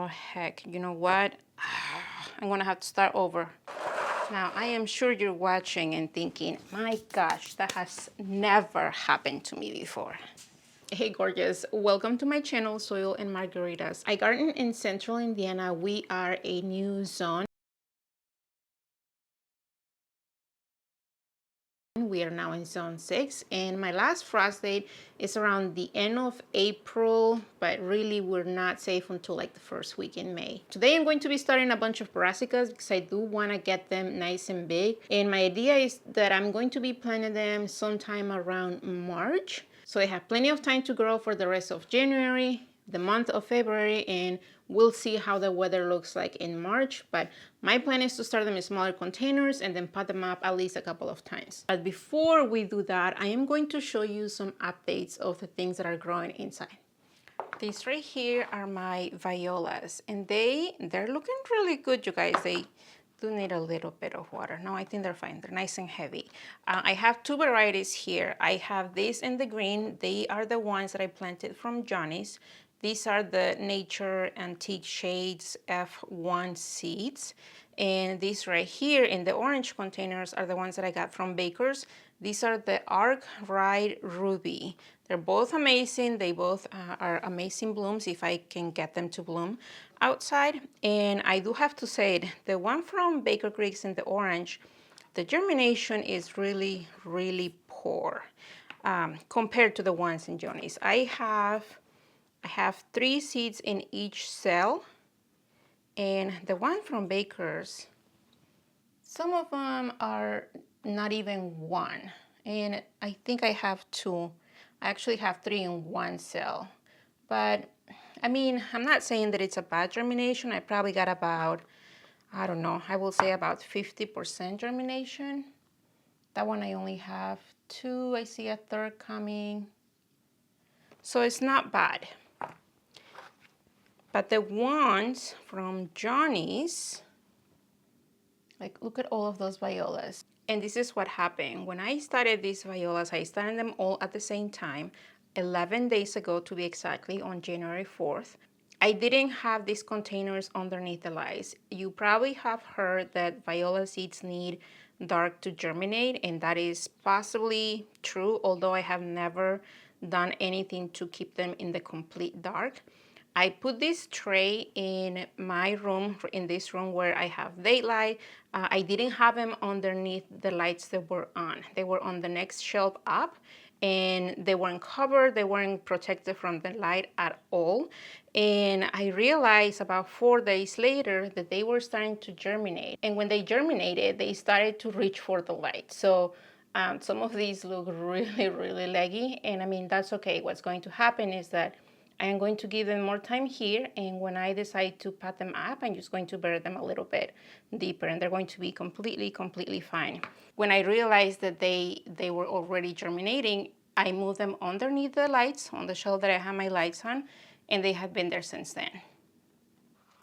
Oh, heck, you know what? I'm gonna have to start over. Now, I am sure you're watching and thinking, my gosh, that has never happened to me before. Hey gorgeous, welcome to my channel, Soil and Margaritas. I garden in central Indiana. We are a new zone. We are now in zone 6 and my last frost date is around the end of April, but really we're not safe until like the first week in May. Today I'm going to be starting a bunch of brassicas because I do want to get them nice and big, and my idea is that I'm going to be planting them sometime around March, so they have plenty of time to grow for the rest of January, the month of February, and we'll see how the weather looks like in March. But my plan is to start them in smaller containers and then pot them up at least a couple of times. But before we do that, I am going to show you some updates of the things that are growing inside. These right here are my violas, and they're looking really good, you guys. They do need a little bit of water. No, I think they're fine. They're nice and heavy. I have two varieties here. I have this in the green. They are the ones that I planted from Johnny's. These are the Nature Antique Shades F1 seeds. And these right here in the orange containers are the ones that I got from Baker's. These are the Arc Ride Ruby. They're both amazing. They both are amazing blooms if I can get them to bloom outside. And I do have to say it, the one from Baker Creek's in the orange, the germination is really, really poor compared to the ones in Johnny's. I have 3 seeds in each cell, and the one from Baker's, some of them are not even 1, and I think I have 2. I actually have 3 in 1 cell. But I mean, I'm not saying that it's a bad germination. I probably got about, I don't know, I will say about 50% germination. That one I only have 2. I see a third coming. So it's not bad. But the ones from Johnny's, like, look at all of those violas. And this is what happened. When I started these violas, I started them all at the same time, 11 days ago to be exactly, on January 4th. I didn't have these containers underneath the lights. You probably have heard that viola seeds need dark to germinate, and that is possibly true, although I have never done anything to keep them in the complete dark. I put this tray in my room, in this room where I have daylight. I didn't have them underneath the lights that were on. They were on the next shelf up, and they weren't covered. They weren't protected from the light at all. And I realized about 4 days later that they were starting to germinate. And when they germinated, they started to reach for the light. So some of these look really, really leggy. And I mean, that's okay. What's going to happen is that I am going to give them more time here, and when I decide to pot them up, I'm just going to bury them a little bit deeper, and they're going to be completely fine. When I realized that they were already germinating, I moved them underneath the lights on the shelf that I have my lights on, and they have been there since then.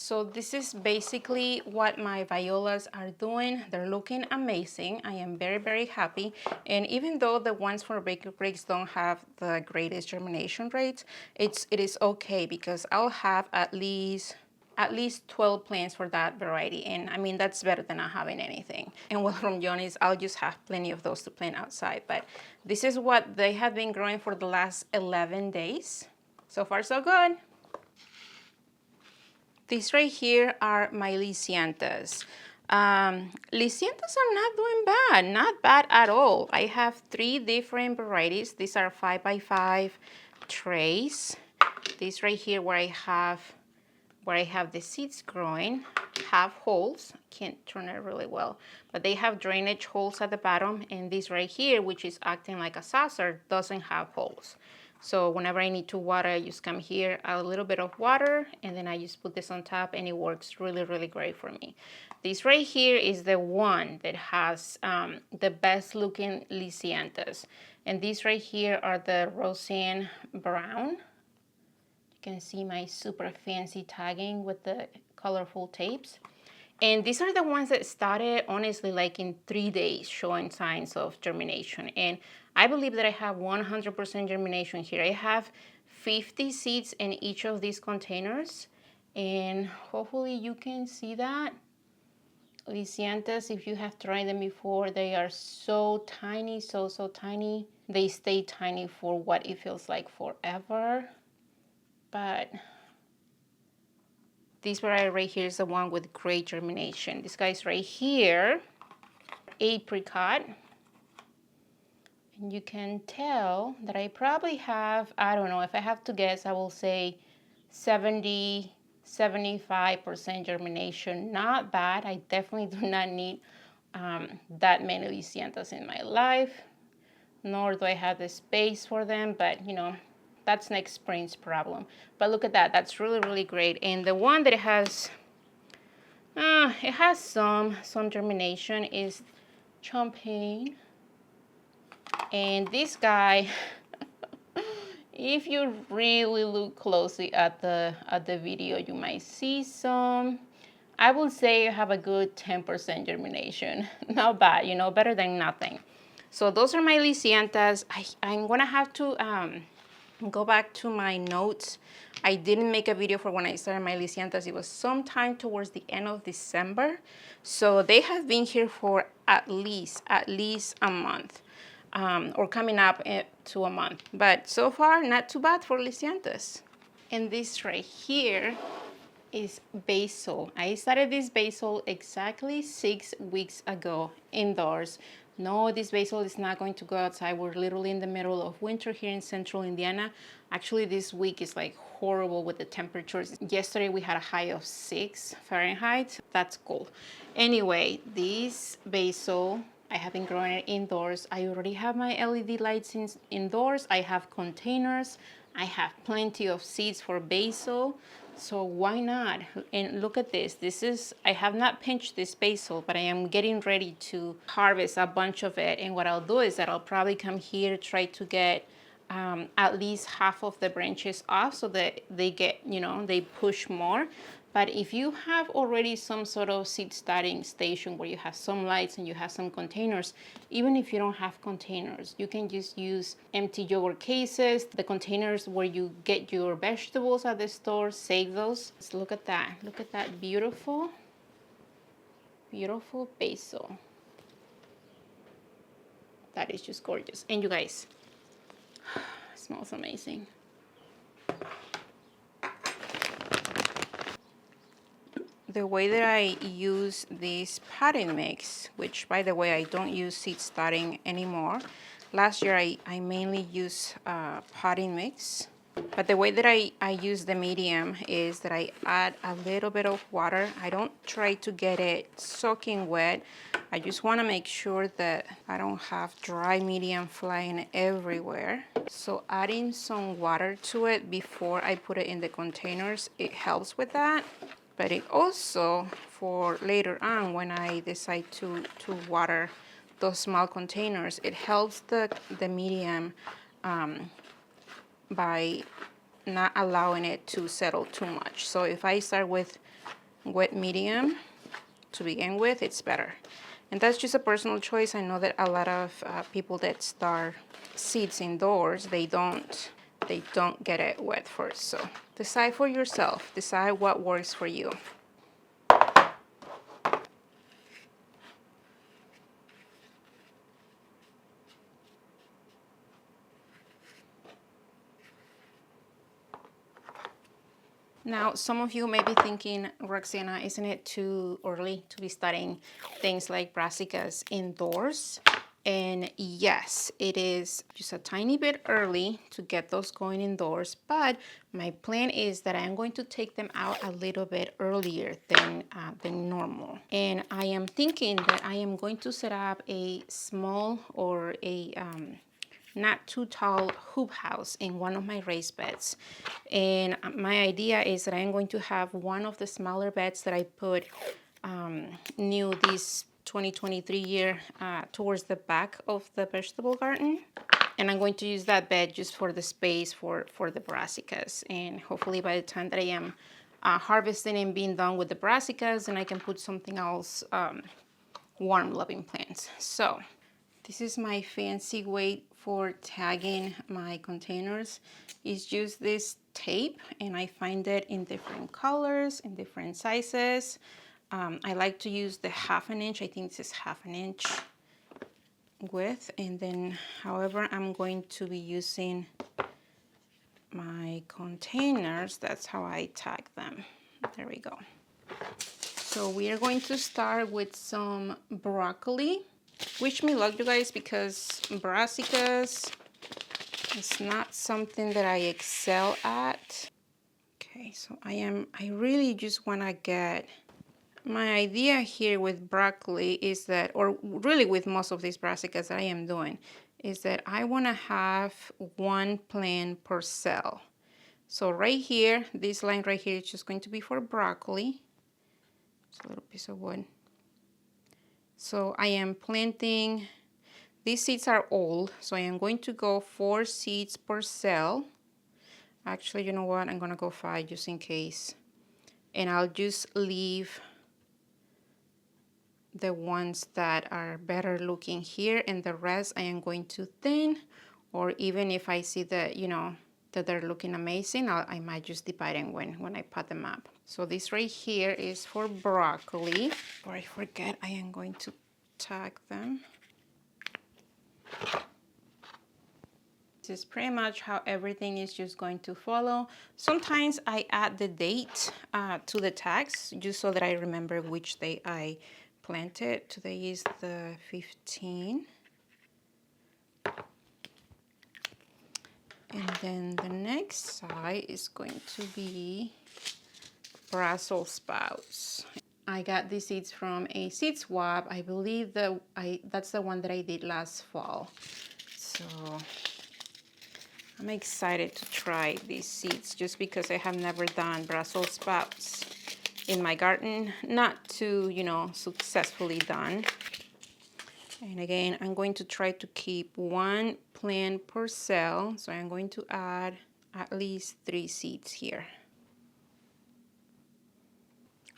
So this is basically what my violas are doing. They're looking amazing. I am very happy. And even though the ones from Baker Creek's don't have the greatest germination rates, it is okay, because I'll have at least 12 plants for that variety. And I mean, that's better than not having anything. And well, from Johnny's, I'll just have plenty of those to plant outside. But this is what they have been growing for the last 11 days. So far, so good. These right here are my lishiantus. Lishiantus are not doing bad, not bad at all. I have 3 different varieties. These are 5x5 trays. These right here where I have the seeds growing have holes. I can't turn it really well, but they have drainage holes at the bottom, and this right here, which is acting like a saucer, doesn't have holes. So whenever I need to water, I just come here, add a little bit of water, and then I just put this on top, and it works really great for me. This right here is the one that has the best looking lishiantus. And these right here are the Roseanne Brown. You can see my super fancy tagging with the colorful tapes. And these are the ones that started, honestly, like in 3 days, showing signs of germination. And I believe that I have 100% germination here. I have 50 seeds in each of these containers, and hopefully you can see that. Lishiantus, if you have tried them before, they are so tiny, so tiny. They stay tiny for what it feels like forever. But this variety right here is the one with great germination. This guy's right here, apricot. And you can tell that I probably have, I don't know, if I have to guess, I will say 75% germination. Not bad. I definitely do not need that many lishiantus in my life, nor do I have the space for them, but you know, that's next spring's problem. But look at that, that's really great. And the one that it has some germination is champagne. And this guy, if you really look closely at the video, you might see some, I would say I have a good 10% germination. Not bad, you know, better than nothing. So those are my lishiantus. I'm gonna have to go back to my notes. I didn't make a video for when I started my lishiantus. It was sometime towards the end of December. So they have been here for at least a month, or coming up to a month. But so far, not too bad for lishiantus. And this right here is basil. I started this basil exactly 6 weeks ago indoors. No, this basil is not going to go outside. We're literally in the middle of winter here in central Indiana. Actually, this week is like horrible with the temperatures. Yesterday we had a high of 6 Fahrenheit. That's cold. Anyway, this basil, I have been growing it indoors. I already have my LED lights indoors. I have containers. I have plenty of seeds for basil. So why not? And look at this. This is, I have not pinched this basil, but I am getting ready to harvest a bunch of it. And what I'll do is that I'll probably come here, try to get at least half of the branches off so that they get, you know, they push more. But if you have already some sort of seed starting station where you have some lights and you have some containers, even if you don't have containers, you can just use empty yogurt cases, the containers where you get your vegetables at the store, save those. Let's look at that. Look at that beautiful, beautiful basil. That is just gorgeous. And you guys, it smells amazing. The way that I use this potting mix, which by the way, I don't use seed starting anymore. Last year I mainly use potting mix. But the way that I use the medium is that I add a little bit of water. I don't try to get it soaking wet. I just want to make sure that I don't have dry medium flying everywhere. So adding some water to it before I put it in the containers, it helps with that. But it also, for later on when I decide to water those small containers, it helps the medium by not allowing it to settle too much. So if I start with wet medium to begin with, it's better. And that's just a personal choice. I know that a lot of people that start seeds indoors, they don't get it wet first. So decide for yourself. Decide what works for you. Now, some of you may be thinking, Roxana, isn't it too early to be starting things like brassicas indoors? And yes, it is just a tiny bit early to get those going indoors, but my plan is that I'm going to take them out a little bit earlier than normal. And I am thinking that I am going to set up a small or a not too tall hoop house in one of my raised beds. And my idea is that I'm going to have one of the smaller beds that I put new this 2023 year towards the back of the vegetable garden. And I'm going to use that bed just for the space for the brassicas. And hopefully by the time that I am harvesting and being done with the brassicas, then I can put something else, warm loving plants. So this is my fancy way for tagging my containers is just this tape, and I find it in different colors, in different sizes. I like to use the 1/2 inch. I think this is 1/2 inch width, and then however I'm going to be using my containers, that's how I tag them. There we go. So we are going to start with some broccoli. Wish me luck, you guys, because brassicas is not something that I excel at. Okay, so I really just want to get, my idea here with broccoli is that, or really with most of these brassicas that I am doing, is that I want to have one plant per cell. So right here, this line right here is just going to be for broccoli. It's a little piece of wood. So I am planting, these seeds are old, so I am going to go 4 seeds per cell. Actually, you know what? I'm going to go 5 just in case. And I'll just leave the ones that are better looking here, and the rest I am going to thin, or even if I see that, you know, that they're looking amazing, I might just divide them when I pot them up. So this right here is for broccoli. Before I forget, I am going to tag them. This is pretty much how everything is just going to follow. Sometimes I add the date to the tags just so that I remember which day I planted. Today is the 15th. And then the next side is going to be Brussels sprouts. I got these seeds from a seed swap. I believe that that's the one that I did last fall. So I'm excited to try these seeds just because I have never done Brussels sprouts in my garden. Not too, you know, successfully done. And again, I'm going to try to keep one plant per cell. So I'm going to add at least 3 seeds here.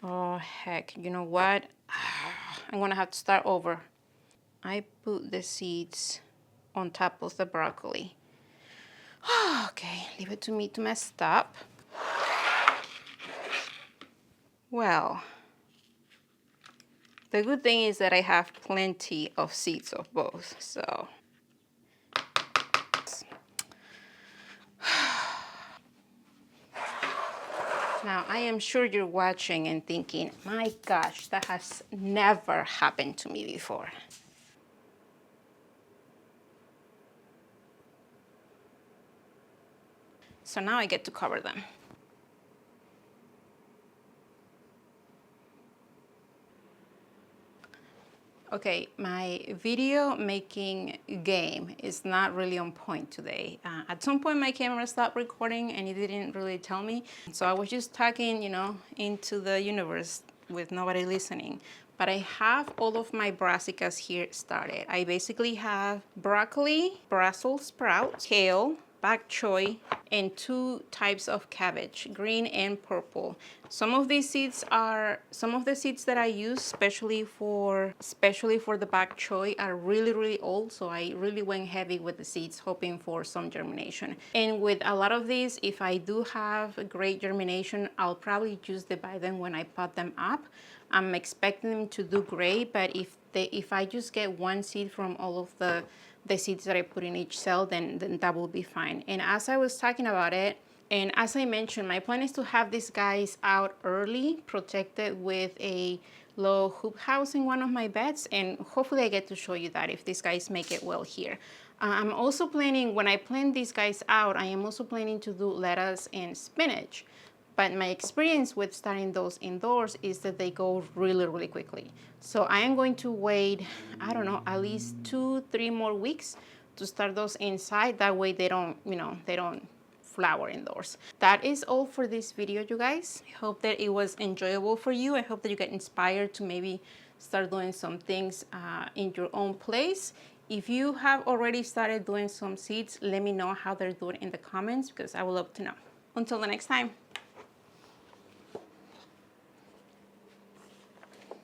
Oh, heck, you know what? I'm going to have to start over. I put the seeds on top of the broccoli. Okay, leave it to me to mess up. Well, the good thing is that I have plenty of seeds of both, so. Now, I am sure you're watching and thinking, my gosh, that has never happened to me before. So now I get to cover them. Okay, my video making game is not really on point today. At some point my camera stopped recording and it didn't really tell me. So I was just talking, you know, into the universe with nobody listening. But I have all of my brassicas here started. I basically have broccoli, Brussels sprouts, kale, bok choy, and 2 types of cabbage, green and purple. Some of the seeds that I use, especially for the bok choy, are really old, so I really went heavy with the seeds, hoping for some germination. And with a lot of these, if I do have great germination, I'll probably just divide them when I pot them up. I'm expecting them to do great, but if I just get 1 seed from all of the seeds that I put in each cell, then that will be fine. And as I was talking about it, and as I mentioned, my plan is to have these guys out early, protected with a low hoop house in one of my beds, and hopefully I get to show you that if these guys make it well here. I'm also planning, when I plant these guys out, I am also planning to do lettuce and spinach. But my experience with starting those indoors is that they go really quickly. So I am going to wait, I don't know, at least 2-3 more weeks to start those inside. That way they don't, you know, they don't flower indoors. That is all for this video, you guys. I hope that it was enjoyable for you. I hope that you get inspired to maybe start doing some things in your own place. If you have already started doing some seeds, let me know how they're doing in the comments because I would love to know. Until the next time.